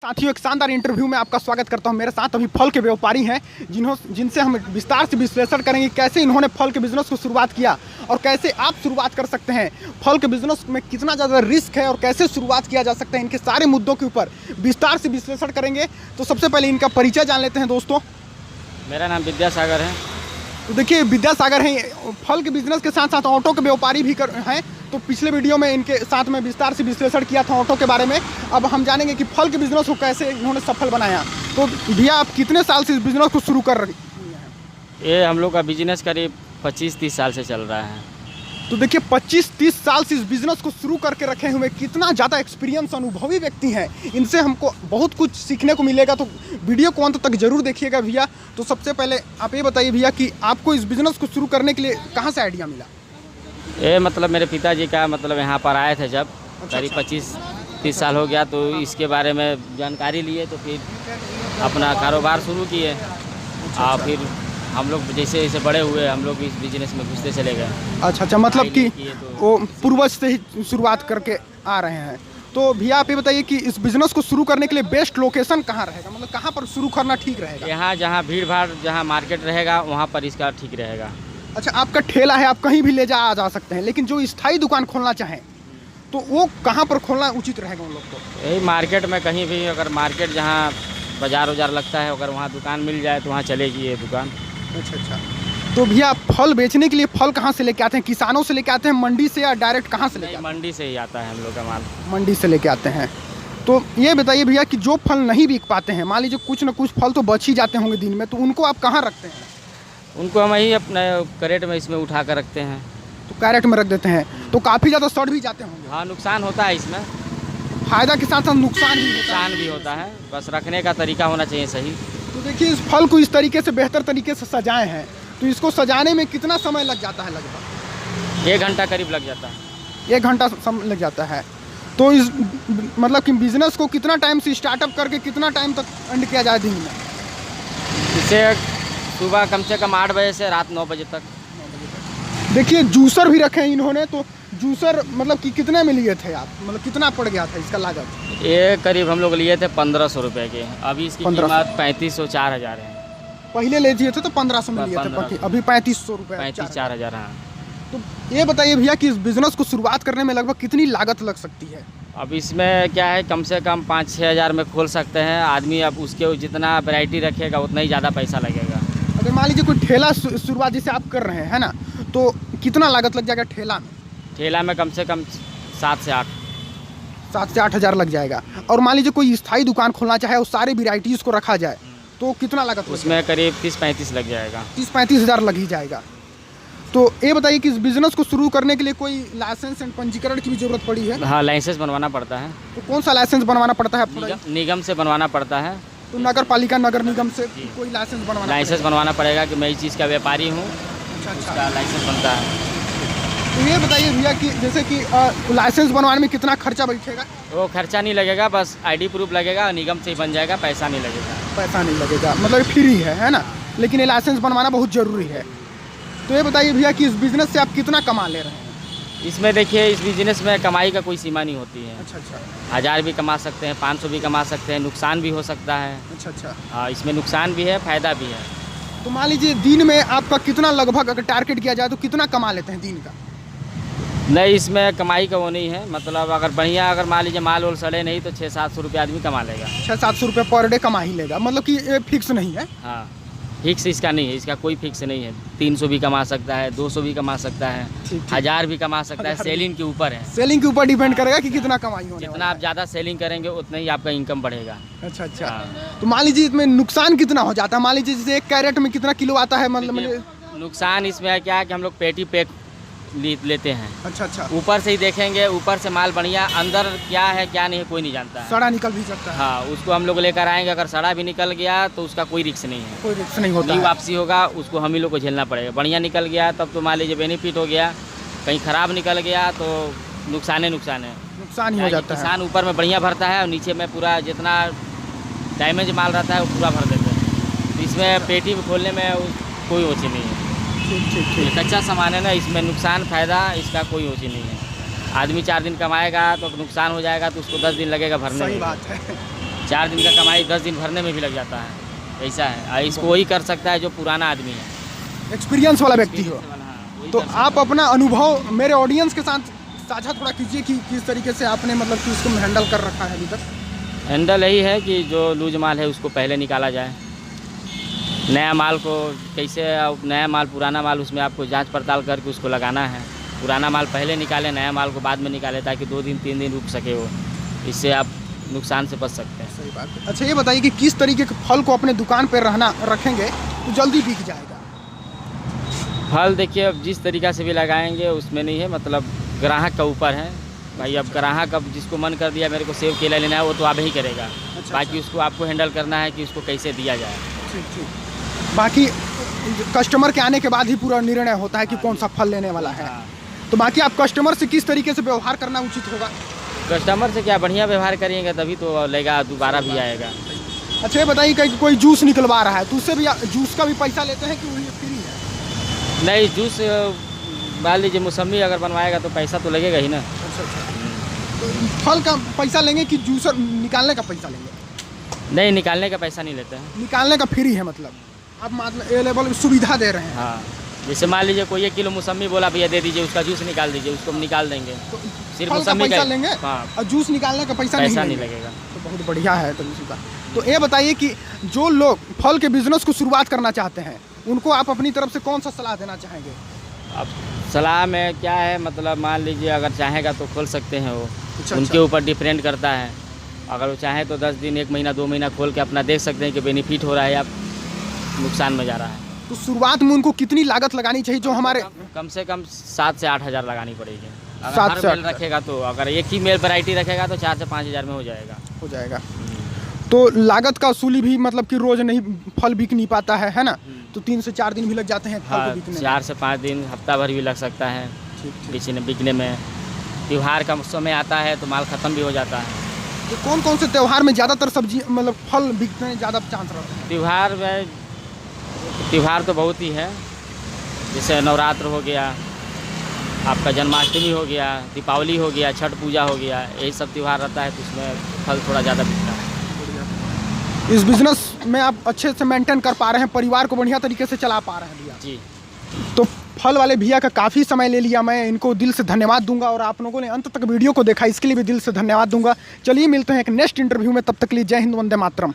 साथियों, एक शानदार इंटरव्यू में आपका स्वागत करता हूं। मेरे साथ अभी फल के व्यापारी हैं जिनसे हम विस्तार से विश्लेषण करेंगे कैसे इन्होंने फल के बिजनेस को शुरुआत किया और कैसे आप शुरुआत कर सकते हैं। फल के बिजनेस में कितना ज़्यादा रिस्क है और कैसे शुरुआत किया जा सकता है, इनके सारे मुद्दों के ऊपर विस्तार से विश्लेषण करेंगे। तो सबसे पहले इनका परिचय जान लेते हैं। दोस्तों, मेरा नाम विद्यासागर है। तो देखिए, विद्यासागर हैं, फल के बिजनेस के साथ साथ ऑटो के व्यापारी भी हैं। तो पिछले वीडियो में इनके साथ में विस्तार से विश्लेषण किया था ऑटो के बारे में। अब हम जानेंगे कि फल के बिजनेस को कैसे इन्होंने सफल बनाया। तो भैया, आप कितने साल से इस बिजनेस को शुरू कर रही हैं? ये हम लोग का बिजनेस करीब 25-30 साल से चल रहा है। तो देखिए, 25-30 साल से इस बिजनेस को शुरू करके रखे हुए कितना ज़्यादा एक्सपीरियंस अनुभवी व्यक्ति हैं। इनसे हमको बहुत कुछ सीखने को मिलेगा। तो वीडियो को अंत तक जरूर देखिएगा भैया। तो सबसे पहले आप ये बताइए भैया कि आपको इस बिजनेस को शुरू करने के लिए कहाँ से आइडिया मिला? ये मतलब मेरे पिताजी का मतलब यहाँ पर आए थे जब करीब 25-30 साल हो गया, तो इसके बारे में जानकारी लिए, तो फिर अपना कारोबार शुरू किए। और फिर हम लोग जैसे जैसे बड़े हुए हम लोग इस बिजनेस में घुसते चले गए। अच्छा, मतलब कि वो पूर्वज से ही शुरुआत करके आ रहे हैं। तो भैया, आप ये बताइए कि इस बिजनेस को शुरू करने के लिए बेस्ट लोकेशन कहाँ रहेगा, मतलब कहाँ पर शुरू करना ठीक रहेगा? यहाँ जहाँ भीड़ भाड़ जहाँ मार्केट रहेगा वहाँ पर इसका ठीक रहेगा। अच्छा, आपका ठेला है, आप कहीं भी ले जा सकते हैं, लेकिन जो स्थायी दुकान खोलना चाहें तो वो कहाँ पर खोलना उचित रहेगा उन लोग को? यही मार्केट में कहीं भी, अगर मार्केट जहाँ बाजार उजार लगता है अगर वहाँ दुकान मिल जाए तो वहाँ चलेगी ये दुकान। अच्छा। तो भैया, फल बेचने के लिए फल कहाँ से लेके आते हैं? किसानों से लेके आते हैं, मंडी से, या डायरेक्ट कहाँ से लेके आते हैं? मंडी से ही आता है हम लोग का माल। मंडी से लेके आते हैं। तो ये बताइए भैया कि जो फल नहीं बिक पाते हैं, मान लीजिए कुछ ना कुछ फल तो बच ही जाते होंगे दिन में, तो उनको आप कहाँ रखते हैं? उनको हम यही अपने कैरेट में इसमें उठा कर रखते हैं। तो कैरेट में रख देते हैं, तो काफ़ी ज़्यादा सड़ भी जाते होंगे। हाँ, नुकसान होता है इसमें। फायदा के साथ साथ नुकसान भी होता है। बस रखने का तरीका होना चाहिए सही। तो देखिए, इस फल को इस तरीके से बेहतर तरीके से सजाए हैं, तो इसको सजाने में कितना समय लग जाता है? लगभग 1 घंटा करीब लग जाता है। 1 घंटा समय लग जाता है। तो इस मतलब कि बिजनेस को कितना टाइम से स्टार्टअप करके कितना टाइम तक एंड किया जाए दिन में? इसे सुबह कम से कम 8 बजे से रात 9 बजे तक। देखिए, जूसर भी रखे हैं इन्होंने। तो जूसर मतलब कि कितने में लिए थे आप, मतलब कितना पड़ गया था इसका लागत? ये करीब हम लोग लिए थे 1500 रुपये के। अभी इसकी कीमत 3500-4000 है। पहले ले दिए थे तो 1500 में लिए थे, अभी 3500 रुपये, 35-4000। हाँ। तो ये बताइए भैया कि इस बिजनेस को शुरुआत करने में लगभग कितनी लागत लग सकती है? अब इसमें क्या है, कम से कम 5-6 हज़ार में खोल सकते हैं आदमी। अब उसके जितना वैरायटी रखेगा उतना ही ज़्यादा पैसा लगेगा। अगर मान लीजिए कोई ठेला शुरुआत जैसे आप कर रहे हैं ना, तो कितना लागत लग जाएगा ठेला में? ठेला में कम से कम 7 से 8 हज़ार लग जाएगा। और मान लीजिए कोई स्थायी दुकान खोलना चाहे और सारे वेराइटीज़ को रखा जाए तो कितना लागत? उसमें करीब 30-35 लग जाएगा। 30-35 हज़ार लग ही जाएगा। तो ये बताइए कि इस बिजनेस को शुरू करने के लिए कोई लाइसेंस एंड पंजीकरण की भी जरूरत पड़ी है? हाँ, लाइसेंस बनवाना पड़ता है। तो कौन सा लाइसेंस बनवाना पड़ता है? निगम से बनवाना पड़ता है। तो नगर पालिका, नगर निगम से कोई लाइसेंस बनवाना पड़ेगा कि मैं इस चीज़ का व्यापारी हूँ। अच्छा। उसका लाइसेंस बनता है। तो ये बताइए भैया कि जैसे कि लाइसेंस बनवाने में कितना खर्चा बैठेगा? वो खर्चा नहीं लगेगा, बस आईडी प्रूफ लगेगा, निगम से ही बन जाएगा, पैसा नहीं लगेगा। पैसा नहीं लगेगा, मतलब फ्री है ना? लेकिन ये लाइसेंस बनवाना बहुत ज़रूरी है। तो ये बताइए भैया कि इस बिज़नेस से आप कितना कमा ले रहे हैं? इसमें देखिए, इस बिज़नेस में कमाई का कोई सीमा नहीं होती है। अच्छा। 1000 भी कमा सकते हैं, 500 भी कमा सकते हैं, नुकसान भी हो सकता है। अच्छा। हाँ, इसमें नुकसान भी है, फ़ायदा भी है। तो मान लीजिए दिन में आपका कितना लगभग अगर टारगेट किया जाए तो कितना कमा लेते हैं दिन का? नहीं, इसमें कमाई का वो नहीं है। मतलब अगर बढ़िया, अगर मान लीजिए माल वोल सड़े नहीं तो 600-700 रुपये आदमी कमा लेगा। 600-700 रुपये पर डे कमा ही लेगा, मतलब कि ये फिक्स नहीं है? हाँ, फिक्स इसका नहीं है, इसका कोई फिक्स नहीं है। 300 भी कमा सकता है, 200 भी कमा सकता है, 1000 भी कमा सकता है। सेलिंग के ऊपर है। सेलिंग के ऊपर डिपेंड करेगा कि कितना कमाई होने जितना आप ज़्यादा सेलिंग करेंगे उतना ही आपका इनकम बढ़ेगा। अच्छा। हाँ। तो मान लीजिए इसमें नुकसान कितना हो जाता है? मान लीजिए जैसे 1 कैरेट में कितना किलो आता है? मतलब नुकसान इसमें है क्या है कि हम लोग पेटी पैक लेते हैं। अच्छा। ऊपर से ही देखेंगे, ऊपर से माल बढ़िया, अंदर क्या है क्या नहीं है कोई नहीं जानता है। सड़ा निकल भी सकता है। हाँ, उसको हम लोग लेकर आएंगे। अगर सड़ा भी निकल गया तो उसका कोई रिस्क नहीं है। कोई रिस्क नहीं होता है। वापसी होगा, उसको हम ही लोग को झेलना पड़ेगा। बढ़िया निकल गया तब तो मान लीजिए बेनिफिट हो गया, कहीं ख़राब निकल गया तो नुकसान ही हो जाता है। किसान ऊपर में बढ़िया भरता है और नीचे में पूरा जितना डैमेज माल रहता है वो पूरा भर देते हैं। तो इसमें पेटी खोलने में कोई ओछी नहीं है। ठीक। कच्चा सामान है ना, इसमें नुकसान फ़ायदा इसका कोई ओछी नहीं है। आदमी 4 दिन कमाएगा तो नुकसान हो जाएगा तो उसको 10 दिन लगेगा भरने में। सही बात है। 4 दिन का कमाई 10 दिन भरने में भी लग जाता है, ऐसा है। और इसको वही कर सकता है जो पुराना आदमी है, एक्सपीरियंस वाला व्यक्ति हो। हाँ, वही तो कर सकता आप अपना अनुभव मेरे ऑडियंस के साथ साझा थोड़ा कीजिए कि किस तरीके से आपने मतलब कि उसको हैंडल कर रखा है अभी तक। है। हैंडल यही है कि जो लूज माल है उसको पहले निकाला जाए, नया माल को कैसे, नया माल पुराना माल उसमें आपको जांच पड़ताल करके उसको लगाना है। पुराना माल पहले निकाले, नया माल को बाद में निकाले, ताकि 2 दिन 3 दिन रुक सके वो, इससे आप नुकसान से बच सकते हैं। सही बात है। अच्छा ये बताइए कि किस तरीके के फल को अपने दुकान पर रखेंगे तो जल्दी बिक जाएगा? फल देखिए, अब जिस तरीक़ा से भी लगाएंगे उसमें नहीं है, मतलब ग्राहक का ऊपर है भाई। अब ग्राहक अब जिसको मन कर दिया मेरे को सेब केला लेना है, वो तो आप ही करेगा। बाकी उसको आपको हैंडल करना है कि उसको कैसे दिया जाए। ठीक। बाकी कस्टमर के आने के बाद ही पूरा निर्णय होता है कि कौन सा फल लेने वाला है। तो बाकी आप कस्टमर से किस तरीके से व्यवहार करना उचित होगा? कस्टमर से क्या बढ़िया व्यवहार करेंगे तभी तो लेगा, दोबारा भी आएगा। अच्छा ये बताइए कि कोई जूस निकलवा रहा है तो उससे भी जूस का भी पैसा लेते हैं कि वही फ्री है? नहीं, जूस मान लीजिए मौसमी अगर बनवाएगा तो पैसा तो लगेगा ही ना। अच्छा। तो फल का पैसा लेंगे कि जूसर निकालने का पैसा लेंगे? नहीं, निकालने का पैसा नहीं लेते हैं। निकालने का फ्री है, मतलब आप मतलब अवेलेबल सुविधा दे रहे हैं। हाँ, जैसे मान लीजिए कोई 1 किलो मौसमी बोला भैया दे दीजिए, उसका जूस निकाल दीजिए, उसको हम निकाल देंगे। तो सिर्फ फल का मौसमी पैसा का लेंगे। हाँ, और जूस निकालने का पैसा नहीं लगेगा। तो बहुत बढ़िया है तरीका। तो ये बताइए कि जो लोग फल के बिजनेस को शुरुआत करना चाहते हैं उनको आप अपनी तरफ से कौन सा सलाह देना चाहेंगे? अब सलाह में क्या है, मतलब मान लीजिए अगर चाहेगा तो खोल सकते हैं वो। अच्छा। उनके ऊपर डिपेंड करता है। अगर वो चाहे तो 10 दिन 1 महीना 2 महीना खोल के अपना देख सकते हैं कि बेनिफिट हो रहा है या नुकसान में जा रहा है। तो शुरुआत में उनको कितनी लागत लगानी चाहिए जो हमारे? कम से कम 7 से 8 हज़ार लगानी पड़ेगी। अगर 7 हर से 8 मेल रखेगा तो, अगर एक ही मेल वैरायटी रखेगा तो 4 से 5 हज़ार में हो जाएगा। तो लागत का वसूली भी मतलब कि रोज नहीं फल बिक नहीं पाता है ना? तो 3 से 4 दिन भी लग जाते हैं फल हाँ, को बिकने में। 4 से 5 दिन, हफ्ता भर भी लग सकता है बिकने में। त्योहार का समय आता है तो माल ख़त्म भी हो जाता है। तो कौन से त्योहार में ज़्यादातर सब्जी मतलब फल बिकने में ज़्यादा चांस रहते हैं? त्योहार तो बहुत ही है, जैसे नवरात्र हो गया, आपका जन्माष्टमी हो गया, दीपावली हो गया, छठ पूजा हो गया, यही सब त्यौहार रहता है तो उसमें फल थोड़ा ज़्यादा बिकता है। इस बिज़नेस में आप अच्छे से मेंटेन कर पा रहे हैं, परिवार को बढ़िया तरीके से चला पा रहे हैं भैया जी। तो फल वाले भैया का काफ़ी समय ले लिया, मैं इनको दिल से धन्यवाद दूंगा और आप लोगों ने अंत तक वीडियो को देखा इसके लिए भी दिल से धन्यवाद दूंगा। चलिए मिलते हैं एक नेक्स्ट इंटरव्यू में, तब तक के लिए जय हिंद, वंदे मातरम।